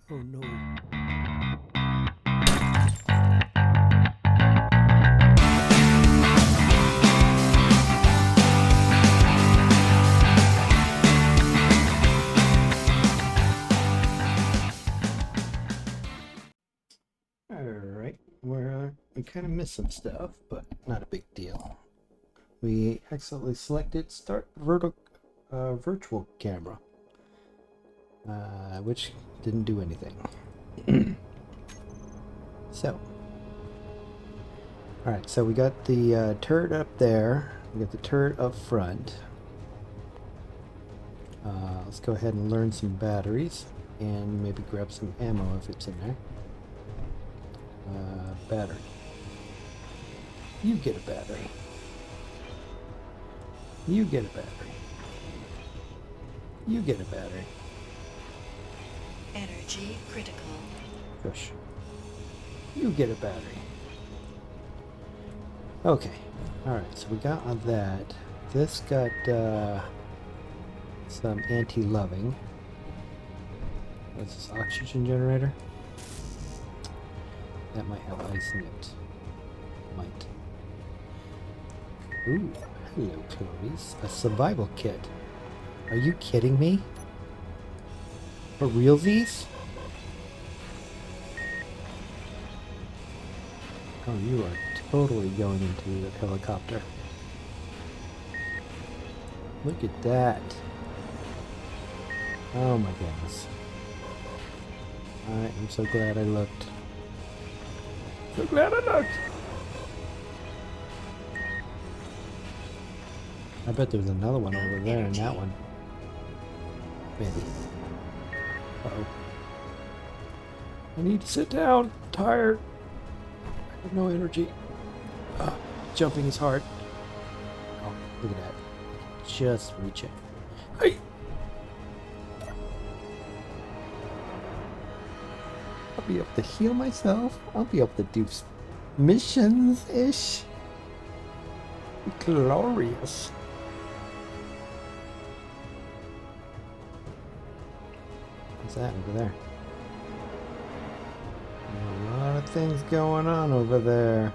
Oh no. Alright, we kind of missed some stuff, but not a big deal. We accidentally selected start virtual camera, which didn't do anything. So, alright, so we got the turret up there, we got the turret up front. Let's go ahead and learn some batteries, and maybe grab some ammo if it's in there. Battery. You get a battery. You get a battery. You get a battery. Energy critical. Push. You get a battery. Okay. Alright, so we got on that. This got some anti-loving. What's this, oxygen generator? That might have ice in it. Might. Ooh, hello Clarice. A survival kit. Are you kidding me? For realsies? Oh, you are totally going into the helicopter. Look at that. Oh my goodness. I am so glad I looked. So glad I looked. I bet there's another one over there in that one. Maybe. Uh-oh. I need to sit down. I'm tired. I have no energy. Jumping is hard. Oh, look at that. Just reach it. Hey! I'll be able to heal myself. I'll be able to do missions-ish. Glorious. What's that over there? A lot of things going on over there.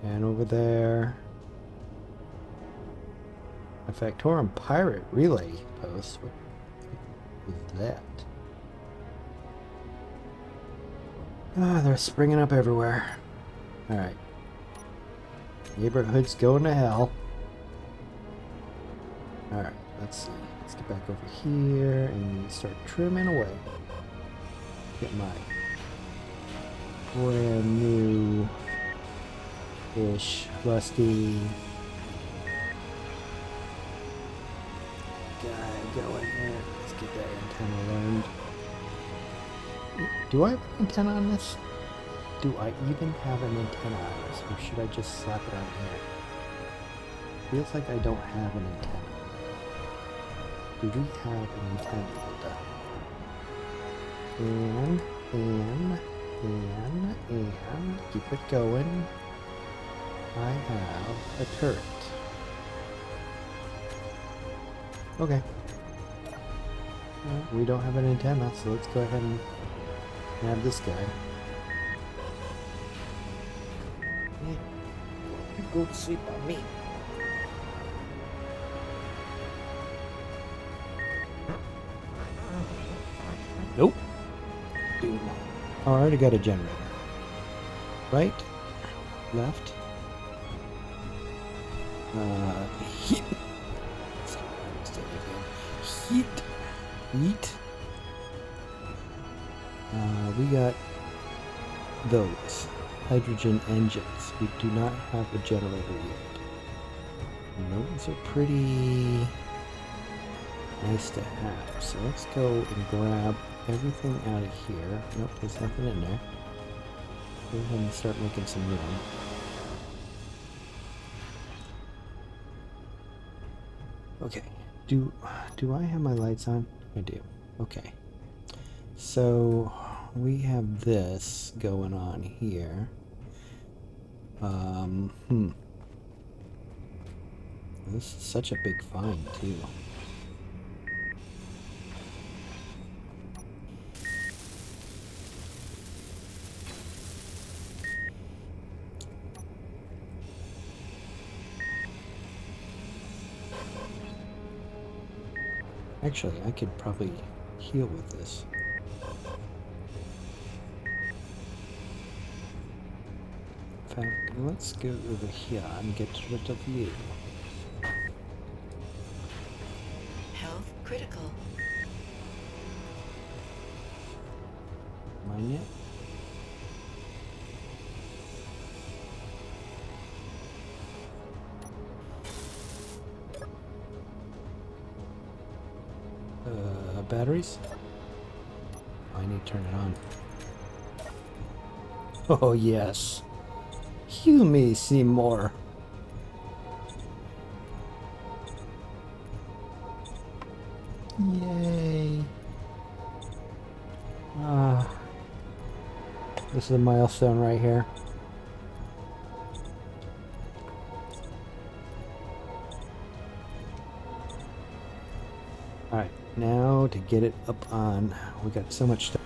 And over there. A Factorum pirate relay post. What is that? Ah, they're springing up everywhere. Alright. Neighborhood's going to hell. Alright, let's see. Let's get back over here and start trimming away. Get my brand new-ish rusty guy going here. Let's get that antenna learned. Do I have an antenna on this? Do I even have an antenna on this? Or should I just slap it on here? Feels like I don't have an antenna. Do we have an antenna, Linda? And keep it going. I have a turret. Okay. Well, we don't have an antenna, so let's go ahead and have this guy. Yeah. You go to sleep on me. Nope. Dude. Oh, I already got a generator. Right? Left? Heat. Heat. Heat. We got those hydrogen engines. We do not have a generator yet. Those are pretty nice to have. So let's go and grab everything out of here. Nope, there's nothing in there. Go ahead and start making some room. Okay. Do I have my lights on? I do. Okay. So we have this going on here. This is such a big find too. Actually, I could probably heal with this. In fact, let's go over here and get rid of you. Health critical. Mine yet? Batteries? I need to turn it on. Oh yes. Heal me, Seymour. Yay. This is a milestone right here. Alright, now to get it up on, we got so much stuff.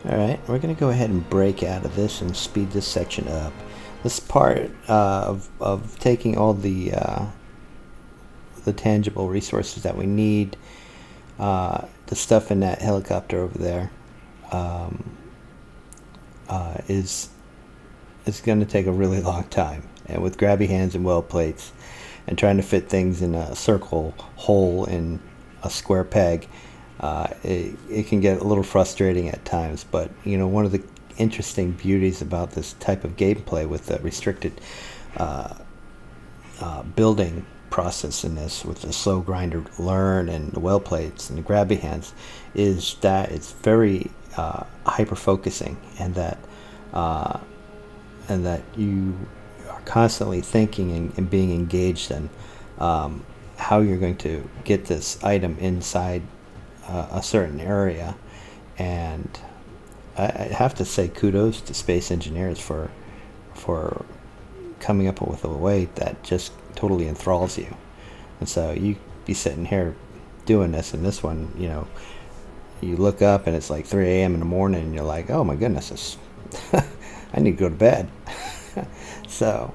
Alright, we're going to go ahead and break out of this and speed this section up. This part of taking all the tangible resources that we need, the stuff in that helicopter over there, is going to take a really long time. And with grabby hands and weld plates and trying to fit things in a circle hole in a square peg, it can get a little frustrating at times. But you know, one of the interesting beauties about this type of gameplay with the restricted building process in this, with the slow grinder learn and the weld plates and the grabby hands, is that it's very hyper focusing, and that you are constantly thinking and being engaged in how you're going to get this item inside a certain area. And I have to say kudos to space engineers for coming up with a way that just totally enthralls you. And so you be sitting here doing this, and this one, you know, you look up and it's like 3 a.m. in the morning and you're like, oh my goodness, I need to go to bed. So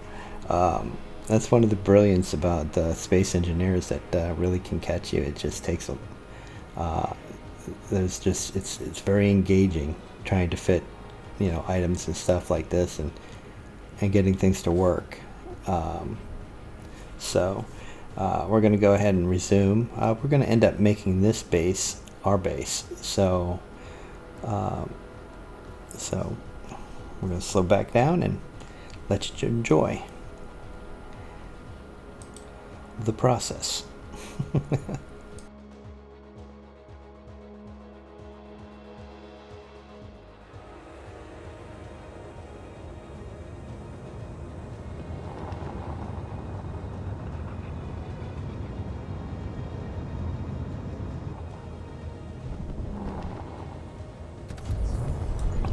that's one of the brilliance about space engineers that really can catch you. It just takes there's just it's very engaging trying to fit, you know, items and stuff like this, and getting things to work. So we're going to go ahead and resume. We're going to end up making this base our base. So we're going to slow back down and let you enjoy the process.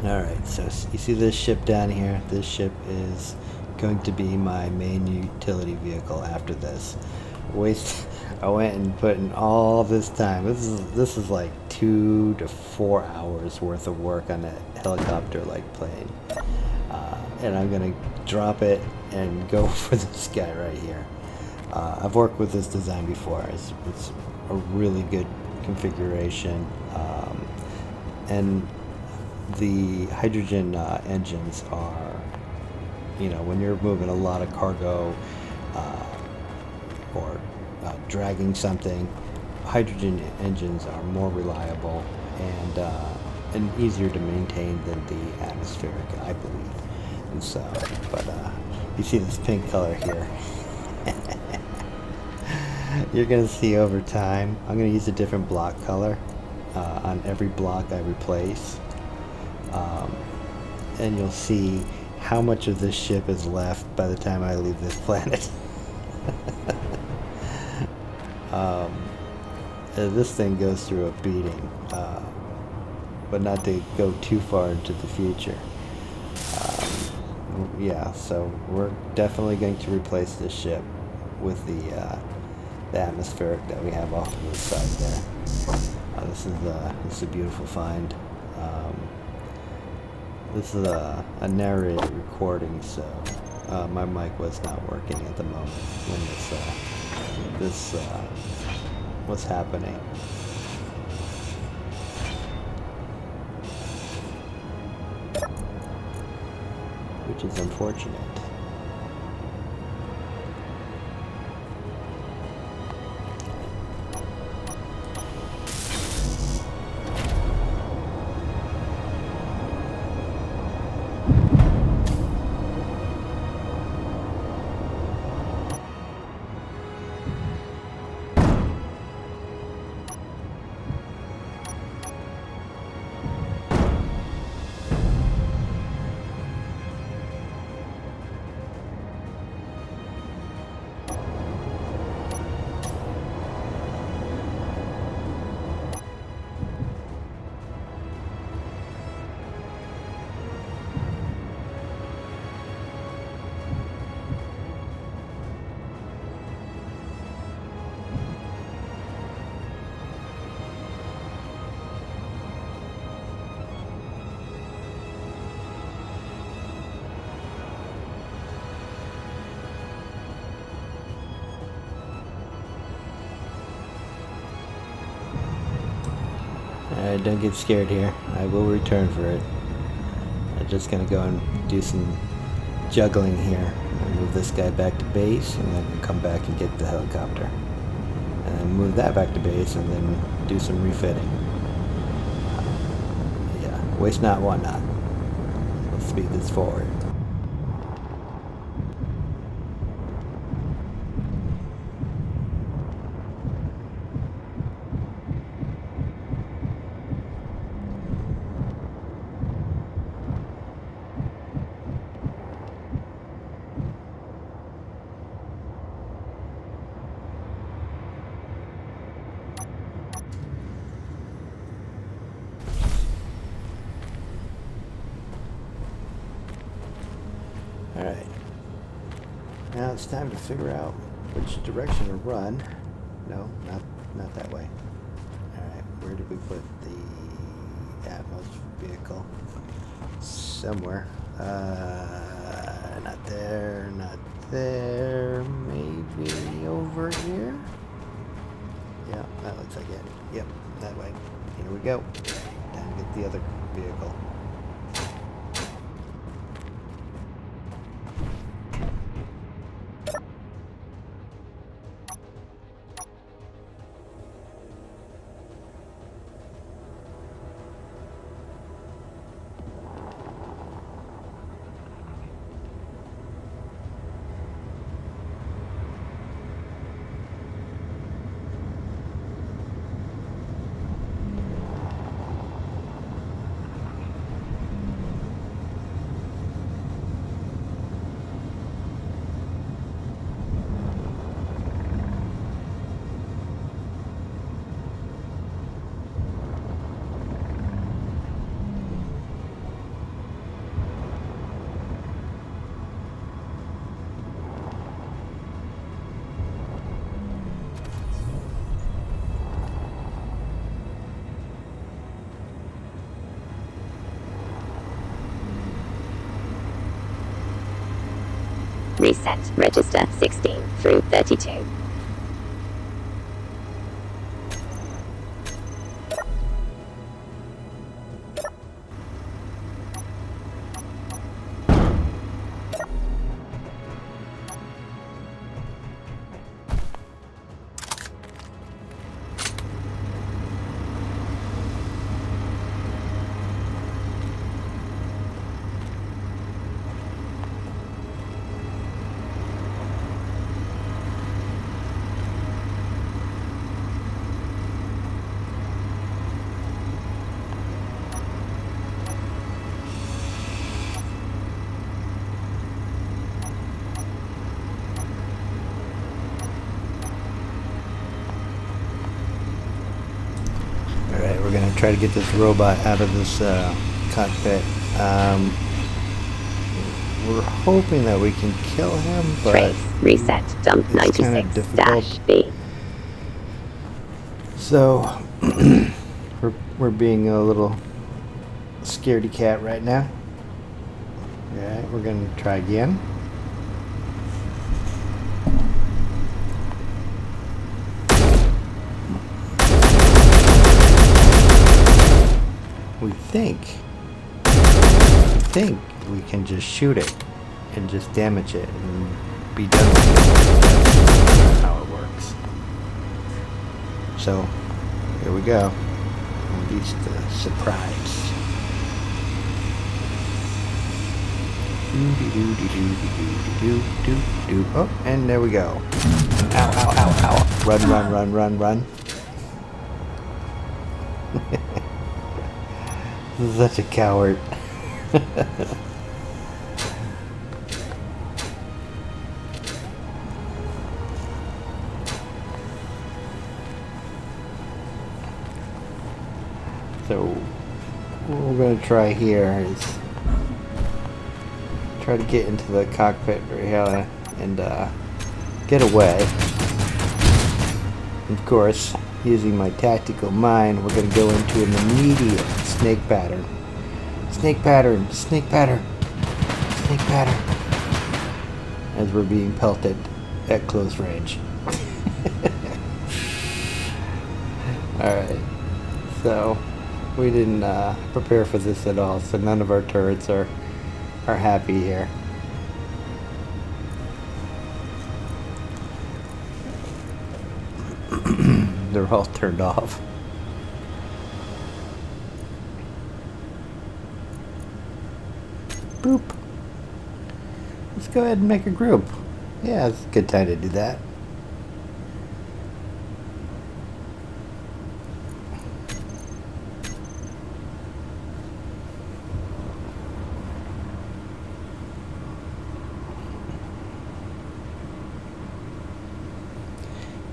Alright, so you see this ship down here? This ship is going to be my main utility vehicle after this. I went and put in all this time. This is like 2 to 4 hours worth of work on that helicopter-like plane. And I'm gonna drop it and go for this guy right here. I've worked with this design before. It's a really good configuration. And the hydrogen engines are, you know, when you're moving a lot of cargo or dragging something, hydrogen engines are more reliable and easier to maintain than the atmospheric, I believe. And so, but you see this pink color here. You're gonna see over time, I'm gonna use a different block color on every block I replace. And you'll see how much of this ship is left by the time I leave this planet. This thing goes through a beating, but not to go too far into the future. Yeah, so we're definitely going to replace this ship with the atmospheric that we have off to the side there. This is a beautiful find. This is a narrated recording, so my mic was not working at the moment when this was happening. is unfortunate. Alright, don't get scared here. I will return for it. I'm just gonna go and do some juggling here. I'll move this guy back to base, and then come back and get the helicopter. And then move that back to base, and then do some refitting. Yeah, waste not, want not. Let's speed this forward. Alright, now it's time to figure out which direction to run. No, not that way. Alright, where did we put the Atmos vehicle? Somewhere. Not there, not there. Maybe over here? Yeah, that looks like it. Yep, that way. Here we go. Time to get the other vehicle. Reset. Register 16 through 32. We're going to try to get this robot out of this cockpit. We're hoping that we can kill him, but Trace, reset, dump it's kind of 96 difficult. B. So we're being a little scaredy cat right now. Alright, we're going to try again. We think we can just shoot it. and just damage it and be done with it. That's how it works. So, here we go. At least a surprise. Oh, and there we go. Ow, ow, ow, ow. Run, run, run, run, run. Such a coward. So, what we're going to try here is try to get into the cockpit here and get away. Of course, using my tactical mind, we're going to go into an immediate snake pattern. Snake pattern, snake pattern, snake pattern. As we're being pelted at close range. Alright, so we didn't prepare for this at all, so none of our turrets are happy here. They're all turned off. Boop. Let's go ahead and make a group. Yeah, it's a good time to do that.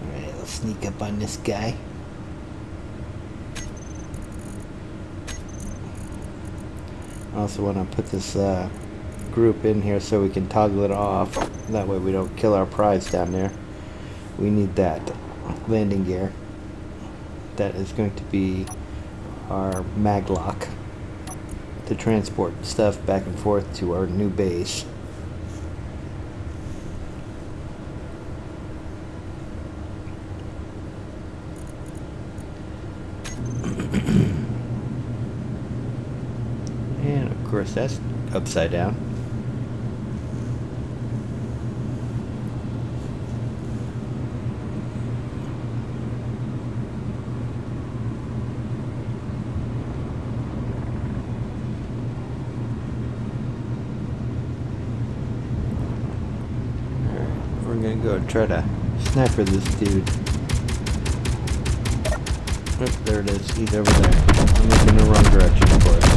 Alright, let's sneak up on this guy. I also want to put this group in here so we can toggle it off. That way we don't kill our prize down there. We need that landing gear. That is going to be our maglock to transport stuff back and forth to our new base. And of course that's upside down. Alright, we're gonna go try to sniper this dude. Oh, there it is. He's over there. I'm looking in the wrong direction, of course.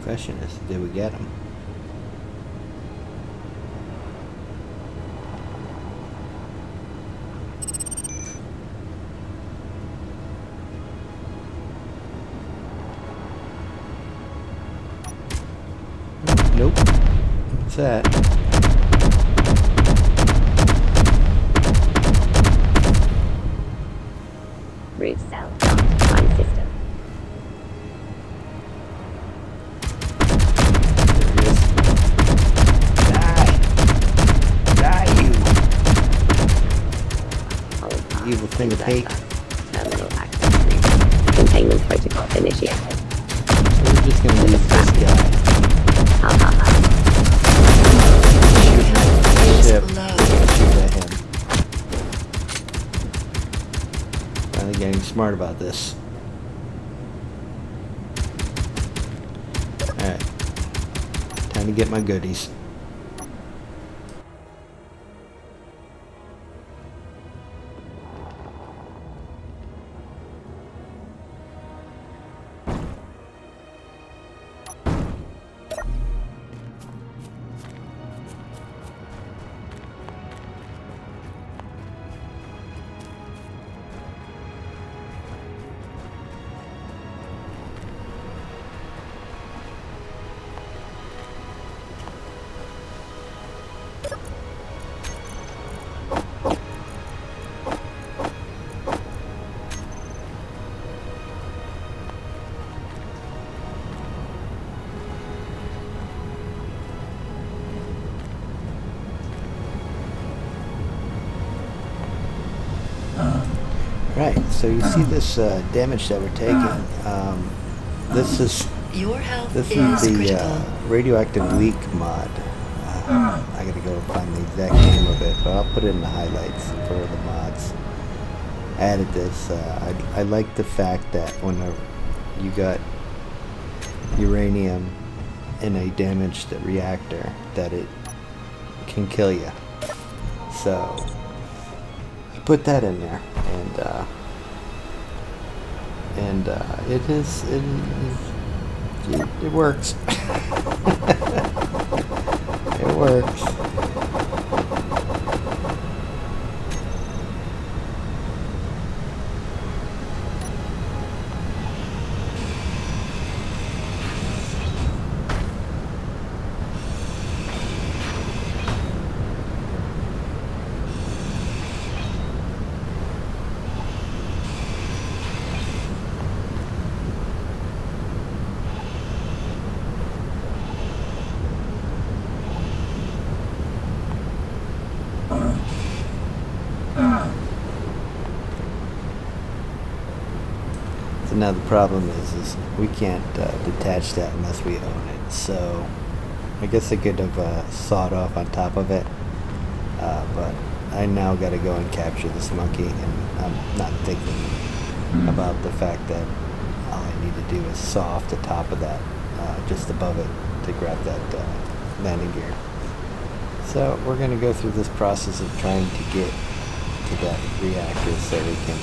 Question is, did we get him? Nope. What's that? Root cell dot prime system. Evil thing of hate. Terminal access. Containment protocol initiated. So we're just gonna use this guy. Ha ha ha. Ship. Below. Shoot at him. Finally getting smart about this. Alright. Time to get my goodies. Alright, so you see this damage that we're taking. This is Your health this is is the critical. radioactive leak mod. I gotta go find the exact name of it, but I'll put it in the highlights for the mods. I added this. I like the fact that whenever you got uranium in a damaged reactor, that it can kill you. So I put that in there, and it works. It works. So now the problem is we can't detach that unless we own it. So I guess I could have sawed off on top of it, but I now got to go and capture this monkey, and I'm not thinking about the fact that all I need to do is saw off the top of that, just above it, to grab that landing gear. So we're going to go through this process of trying to get to that reactor so we can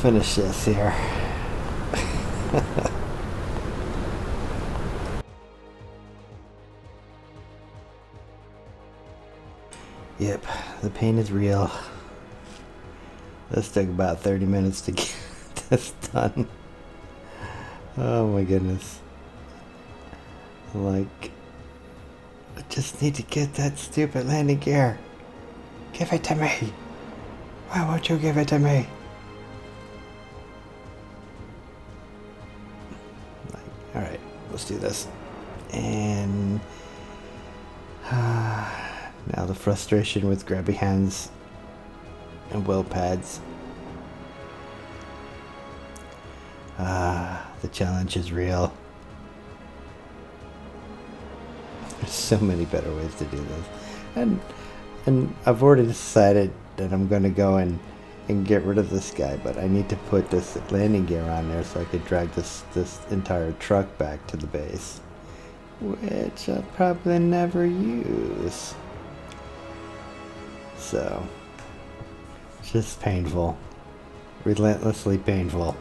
finish this here. Yep, the pain is real. This took about 30 minutes to get this done. Oh my goodness. Like, I just need to get that stupid landing gear. Give it to me. Why won't you give it to me? Like, alright, let's do this. And now the frustration with grabby hands and wheel pads. The challenge is real. There's so many better ways to do this. And I've already decided that I'm going to go and get rid of this guy, but I need to put this landing gear on there so I could drag this entire truck back to the base, which I'll probably never use. So, just painful. Relentlessly painful.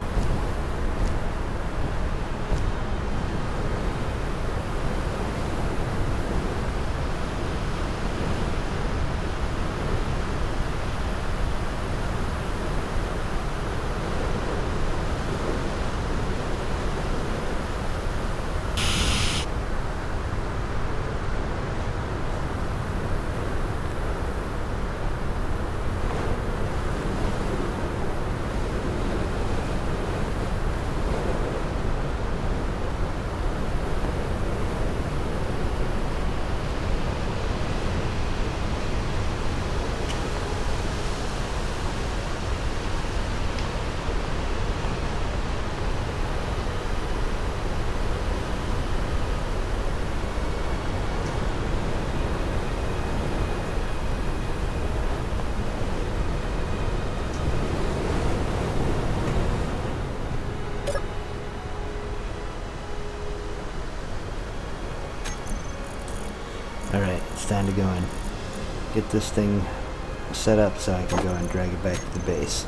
Alright, it's time to go and get this thing set up so I can go and drag it back to the base.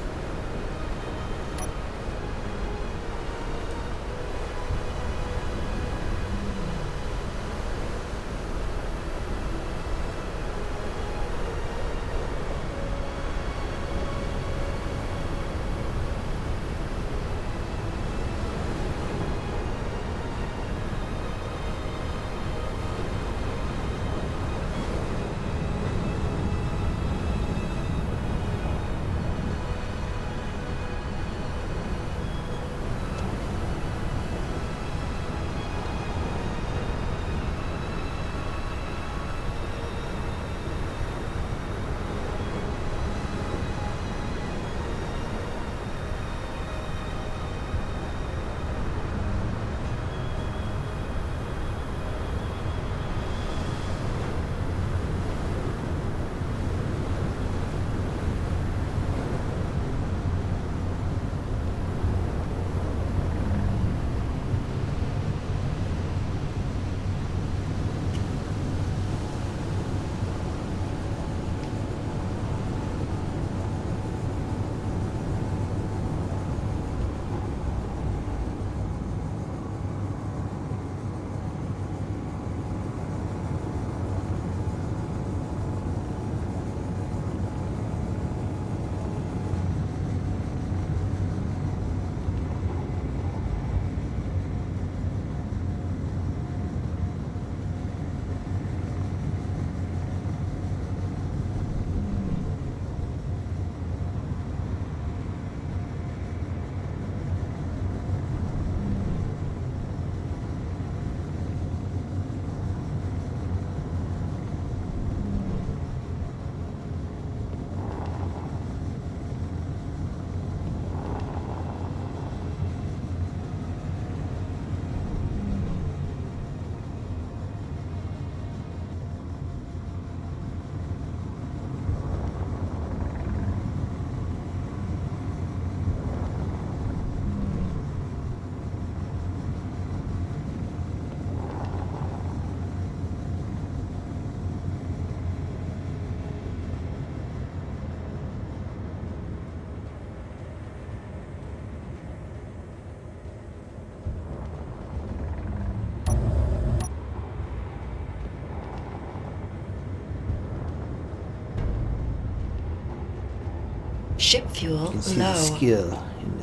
Ship fuel You can see low. the skill and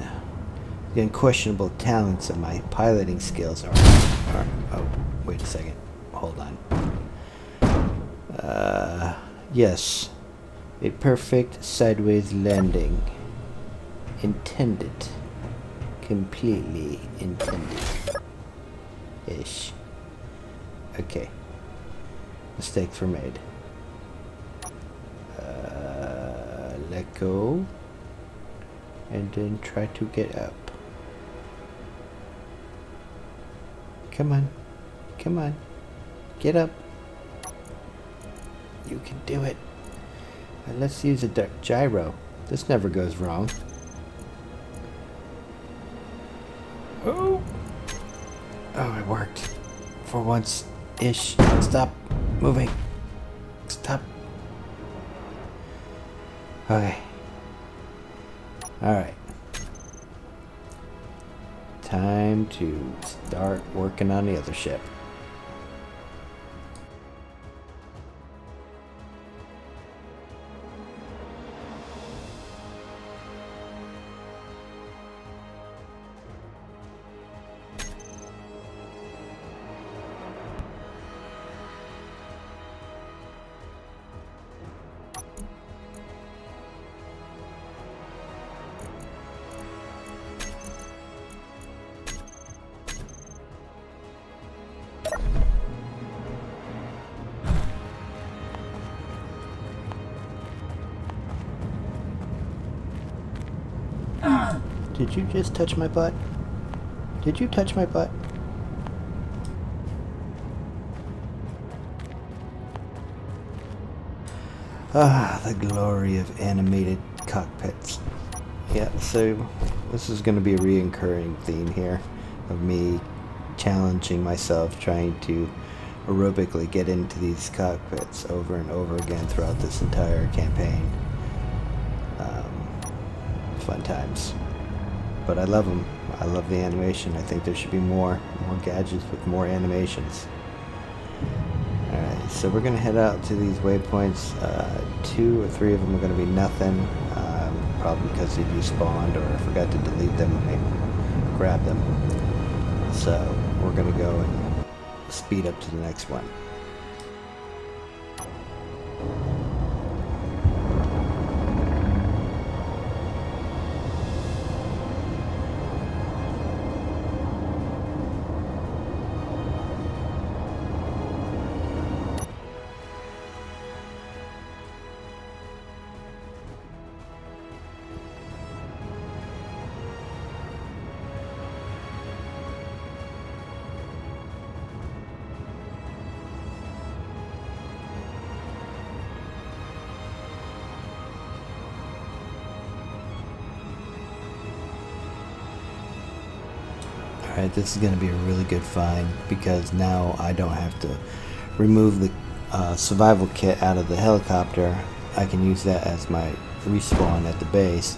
the unquestionable talents of my piloting skills are. Oh, wait a second. Hold on. Yes. A perfect sideways landing. Intended. Completely intended. Ish. Okay. Mistakes were made. Let go. And then try to get up. Come on. Come on. Get up. You can do it. And let's use a gyro. This never goes wrong. Oh! Oh, it worked. For once. Ish. Stop moving. Stop. Okay. Alright. Time to start working on the other ship. Did you just touch my butt? Did you touch my butt? Ah, the glory of animated cockpits. Yeah, so this is going to be a reoccurring theme here of me challenging myself, trying to aerobically get into these cockpits over and over again throughout this entire campaign. Fun times. But I love them. I love the animation. I think there should be more gadgets with more animations. Alright, so we're going to head out to these waypoints. 2 or 3 of them are going to be nothing. Probably because they despawned or I forgot to delete them when I grabbed them. So we're going to go and speed up to the next one. Alright, this is going to be a really good find because now I don't have to remove the survival kit out of the helicopter. I can use that as my respawn at the base.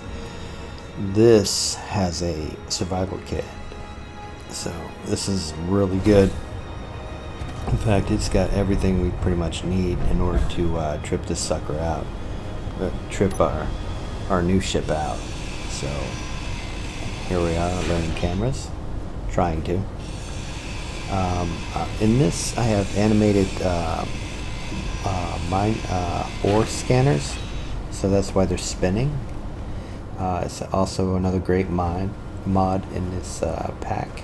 This has a survival kit, so this is really good. In fact, it's got everything we pretty much need in order to trip this sucker out, trip our new ship out. So here we are learning cameras. Trying to. In this, I have animated ore scanners, so that's why they're spinning. It's also another great mod in this pack.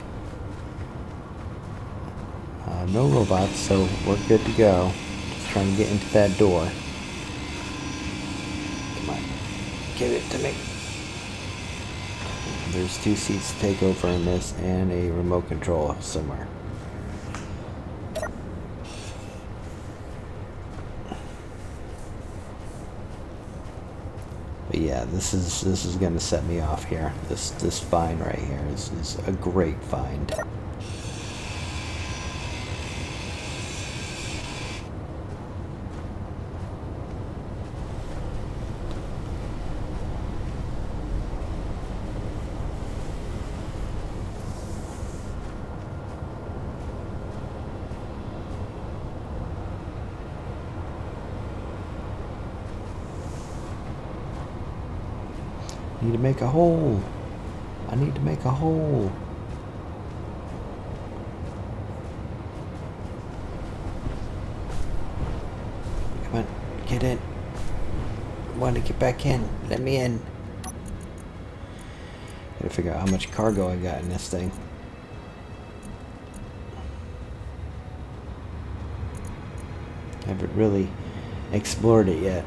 No robots, so we're good to go. Just trying to get into that door. Come on, give it to me. There's 2 seats to take over in this and a remote control somewhere. But yeah, this is gonna set me off here. This find right here is a great find. Need to make a hole. I need to make a hole. Come on, get in. I want to get back in. Let me in. Gotta figure out how much cargo I got in this thing. Haven't really explored it yet.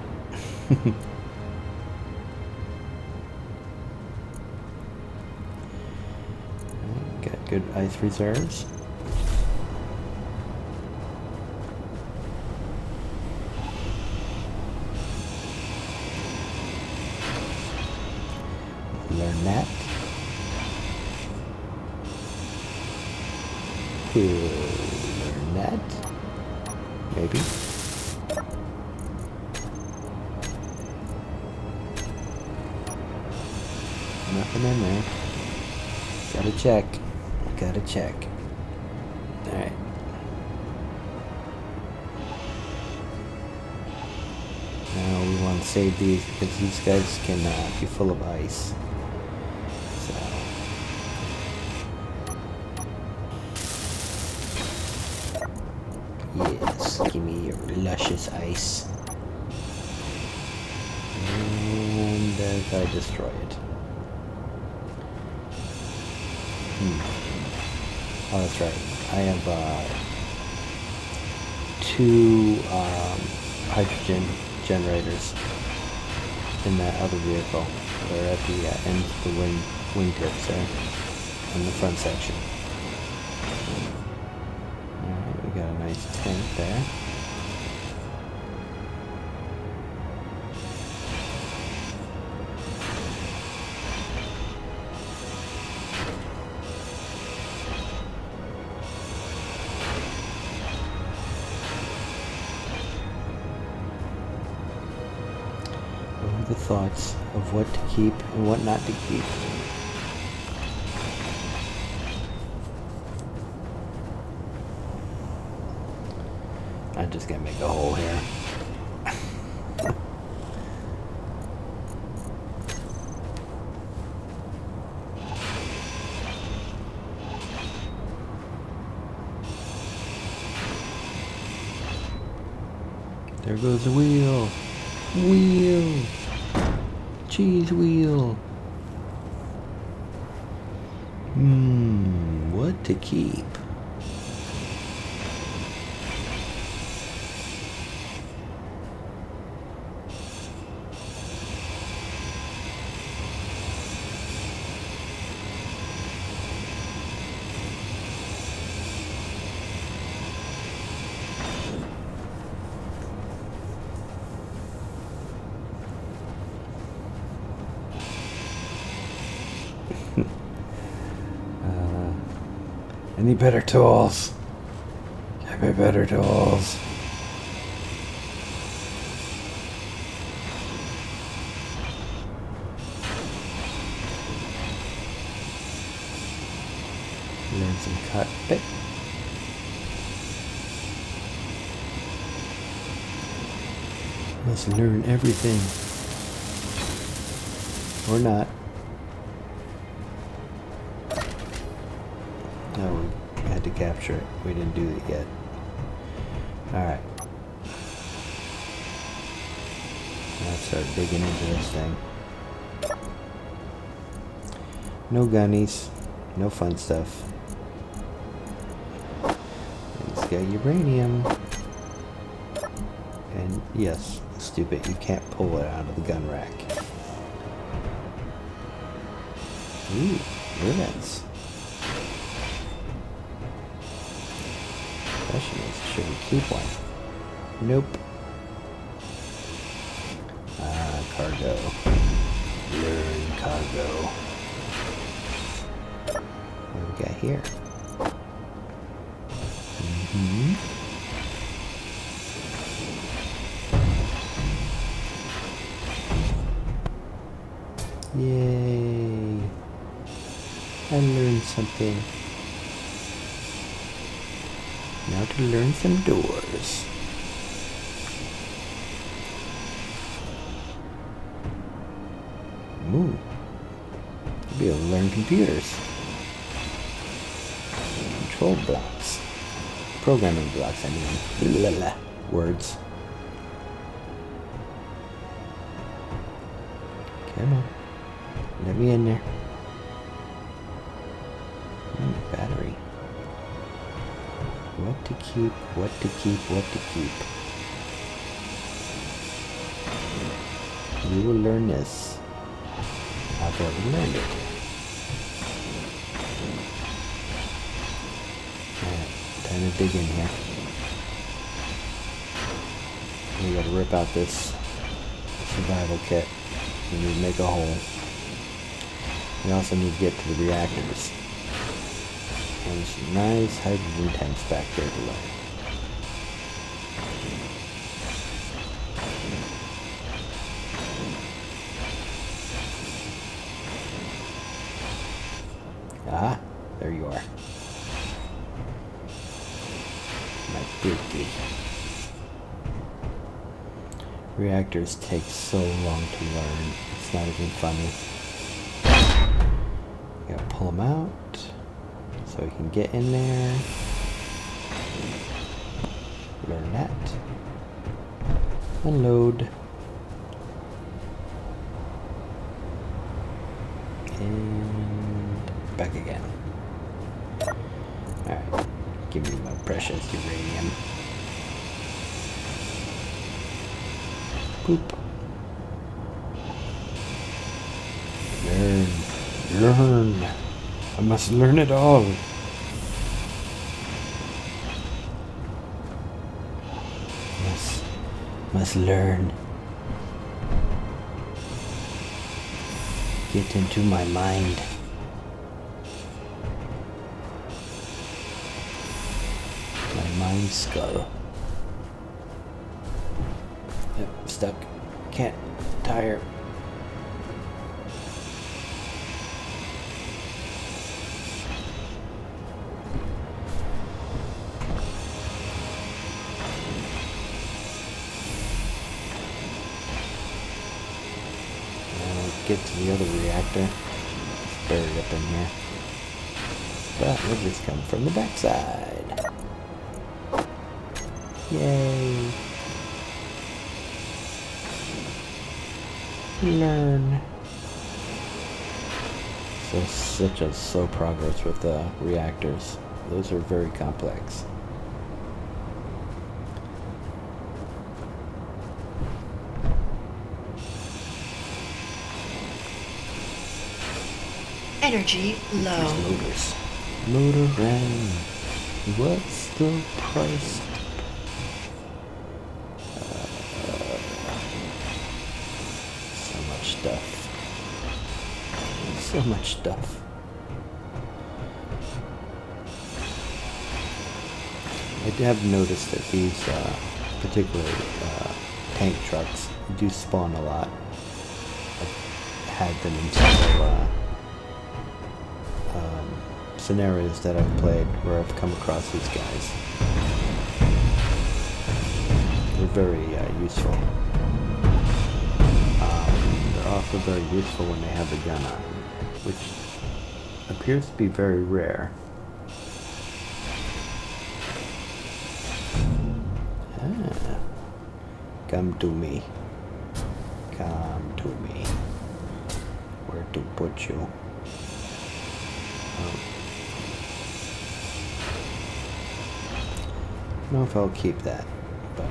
Got good ice reserves. Learn that. Learn that. Maybe. Nothing in there. Gotta check. Gotta check. Alright. Now we want to save these because these guys can be full of ice. So. Yes, give me your luscious ice. And I destroy it. Oh, that's right. I have 2 hydrogen generators in that other vehicle. They're at the end of the wingtips there, in the front section. Alright, we got a nice tank there. The thoughts of what to keep and what not to keep. I'm just gonna make a hole here. There goes the wheel. Wheel. Cheese wheel. What to keep? Any better tools? Give me better tools. Learn some cockpit. Must learn everything. Or not. No, we had to capture it. We didn't do it yet. Alright. Let's start digging into this thing. No gunnies. No fun stuff. It's got uranium. And yes, stupid, you can't pull it out of the gun rack. Ooh, ribbons. Question is, should we keep one? Nope. Cargo. Learn cargo. What do we got here? Yay. I learned something. Now to learn some doors. Ooh, You'll be able to learn computers. Control blocks. Programming blocks, I mean. Blah, blah, blah. Words. Come on. Let me in there. Battery. What to keep, what to keep, what to keep. We will learn this. I've already learned it. Alright, time to dig in here. We gotta rip out this survival kit. We need to make a hole. We also need to get to the reactors. And there's some nice hydrogen tanks back there below. Ah, there you are. My beauty. Reactors take so long to learn. It's not even funny. You gotta pull them out so we can get in there. Learn that. Unload. And back again. Alright. Give me my precious uranium. Poop. Learn. I must learn it all. Must learn. Get into my mind. My mind skull. Yep, stuck. Can't tire. Get to the other reactor. It's buried up in here. But we'll just come from the backside. Yay! Learn. So such a slow progress with the reactors. Those are very complex. Energy low. Motors. Motor ran. What's the price? So much stuff. So much stuff. I have noticed that these particular tank trucks do spawn a lot. I've had them in several scenarios that I've played where I've come across these guys. They're very useful. They're also very useful when they have a gun on, which appears to be very rare. Ah. Come to me. Come to me. Where to put you? I don't know if I'll keep that, but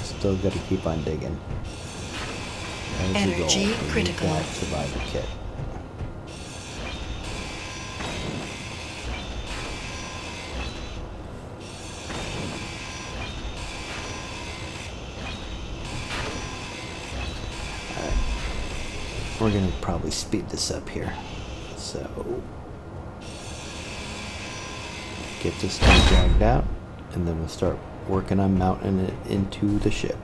still gotta keep on digging. Energy critical. Survival kit. Alright. We're gonna probably speed this up here. So get this thing dragged out, and then we'll start working on mounting it into the ship.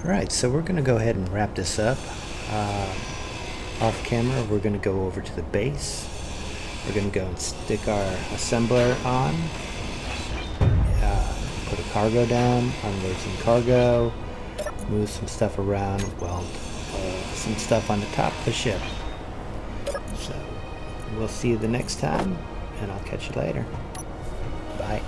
Alright, so we're going to go ahead and wrap this up. Off camera, we're going to go over to the base. We're going to go and stick our assembler on. Put a cargo down, unload some cargo, move some stuff around, weld some stuff on the top of the ship. So, we'll see you the next time, and I'll catch you later. Bye.